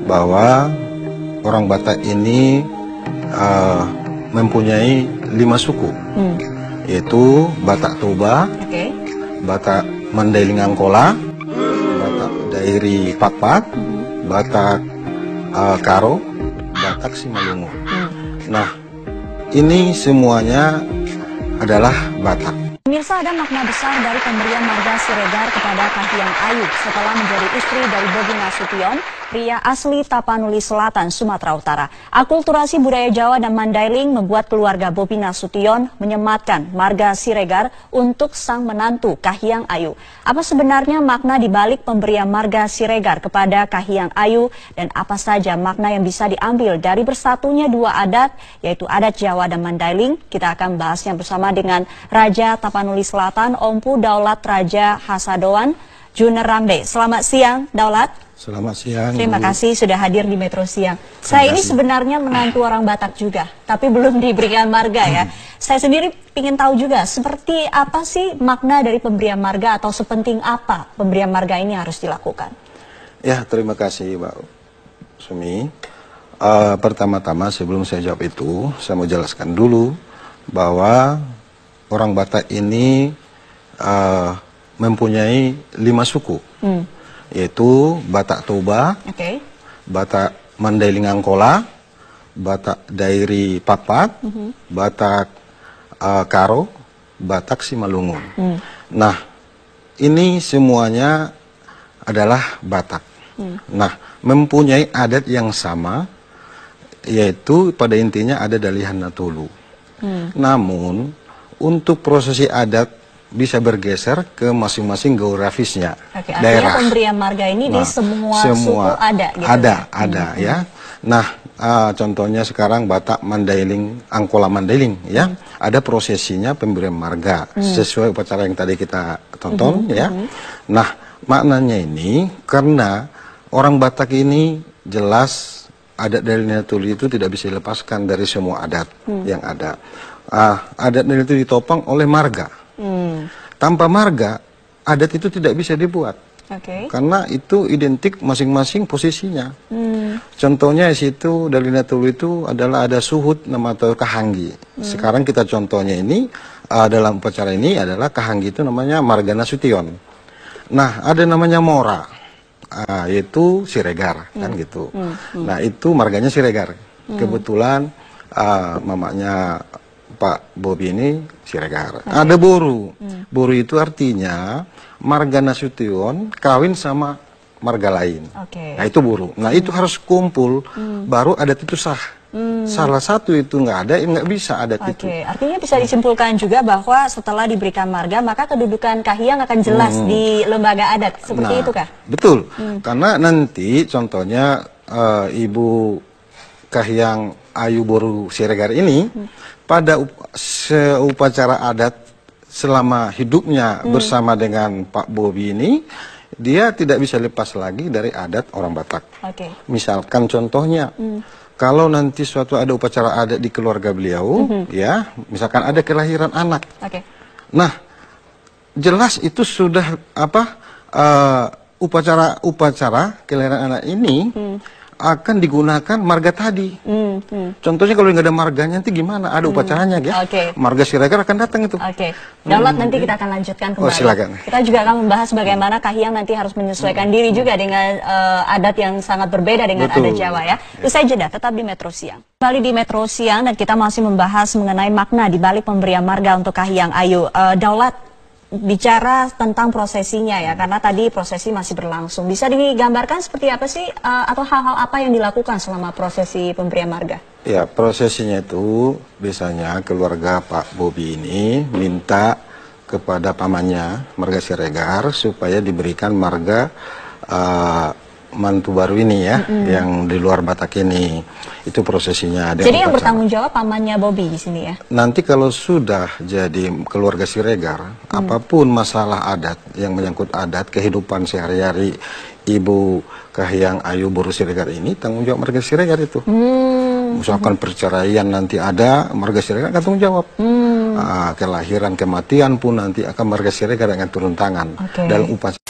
bahwa orang Batak ini mempunyai 5 suku, yaitu Batak Toba, Batak Mandailing Angkola, Batak Dairi Pakpak, Batak Karo, Batak Simalungun. Nah, ini semuanya adalah Batak. Pemirsa, ada makna besar dari pemberian marga Siregar kepada Kahiyang Ayu setelah menjadi istri dari Bobi Nasution, pria asli Tapanuli Selatan, Sumatera Utara. Akulturasi budaya Jawa dan Mandailing membuat keluarga Bobi Nasution menyematkan marga Siregar untuk sang menantu Kahiyang Ayu. Apa sebenarnya makna dibalik pemberian marga Siregar kepada Kahiyang Ayu dan apa saja makna yang bisa diambil dari bersatunya dua adat, yaitu adat Jawa dan Mandailing? Kita akan bahasnya bersama dengan Raja Tapanuli Selatan, Ompu Daulat Raja Hasadoan Junerangde. Selamat siang, Daulat. Selamat siang. Terima kasih sudah hadir di Metro Siang. Saya ini sebenarnya menantu orang Batak juga, tapi belum diberikan marga ya. Saya sendiri ingin tahu juga, seperti apa sih makna dari pemberian marga atau sepenting apa pemberian marga ini harus dilakukan? Ya, terima kasih Mbak Sumi. Pertama-tama sebelum saya jawab itu, saya mau jelaskan dulu bahwa orang Batak ini mempunyai 5 suku. Yaitu Batak Toba, Batak Mandailing Angkola, Batak Dairi Pakpak, Batak Karo, Batak Simalungun. Nah, ini semuanya adalah Batak. Nah, mempunyai adat yang sama, yaitu pada intinya ada Dalihan Natulu. Namun, untuk prosesi adat bisa bergeser ke masing-masing geografisnya, daerah. Artinya pemberian marga ini di semua suku ada gitu? Ada ya. Nah, contohnya sekarang Batak Mandailing, Angkola Mandailing ya, ada prosesinya pemberian marga sesuai upacara yang tadi kita tonton ya. Nah, maknanya ini karena orang Batak ini jelas adat Dalihan Natulu itu tidak bisa dilepaskan dari semua adat yang ada. Adat Dalihan itu ditopang oleh marga. Tanpa marga, adat itu tidak bisa dibuat. Karena itu identik masing-masing posisinya. Contohnya di situ Dalihan Natulu itu adalah ada suhud nama atau kahanggi. Sekarang kita contohnya ini dalam upacara ini adalah kahanggi itu namanya marga Nasution. Nah, ada namanya mora, yaitu Siregar kan gitu. Nah, itu marganya Siregar. Kebetulan mamanya Pak Bobi ini Siregar. Ada Boru. Boru itu artinya marga Nasution kawin sama marga lain. Nah, itu Boru. Nah, itu harus kumpul baru adat itu sah. Salah satu itu nggak ada, nggak bisa adat itu. Artinya bisa disimpulkan juga bahwa setelah diberikan marga, maka kedudukan Kahiyang akan jelas di lembaga adat. Seperti itu kah? Betul. Karena nanti contohnya Ibu Kahiyang Ayu Boru Siregar ini pada upacara adat selama hidupnya bersama dengan Pak Bobi ini, dia tidak bisa lepas lagi dari adat orang Batak. Misalkan contohnya, kalau nanti suatu ada upacara adat di keluarga beliau, ya, misalkan ada kelahiran anak. Nah, jelas itu sudah apa upacara kelahiran anak ini akan digunakan marga tadi. Contohnya kalau nggak ada marganya nanti gimana? Ada upacaranya ya. Marga Siregar akan datang itu. Daulat, nanti kita akan lanjutkan kembali. Silakan. Kita juga akan membahas bagaimana Kahiyang nanti harus menyesuaikan diri juga dengan adat yang sangat berbeda dengan adat Jawa ya. Usai jeda, tetap di Metro Siang. Kembali di Metro Siang dan kita masih membahas mengenai makna di balik pemberian marga untuk Kahiyang Ayu. Daulat, bicara tentang prosesinya ya, karena tadi prosesi masih berlangsung. Bisa digambarkan seperti apa sih atau hal-hal apa yang dilakukan selama prosesi pemberian marga? Ya, prosesinya itu biasanya keluarga Pak Bobi ini minta kepada pamannya, marga Siregar, supaya diberikan marga mantu baru ini ya, yang di luar Batak ini. Itu prosesinya. Jadi yang bertanggung jawab pamannya Bobi di sini ya? Nanti kalau sudah jadi keluarga Siregar, apapun masalah adat yang menyangkut adat, kehidupan sehari-hari Ibu Kahiyang Ayu Boru Siregar ini, tanggung jawab marga Siregar itu. Misalkan perceraian nanti ada, marga Siregar akan tanggung jawab. Kelahiran, kematian pun nanti akan marga Siregar akan turun tangan dalam upacara.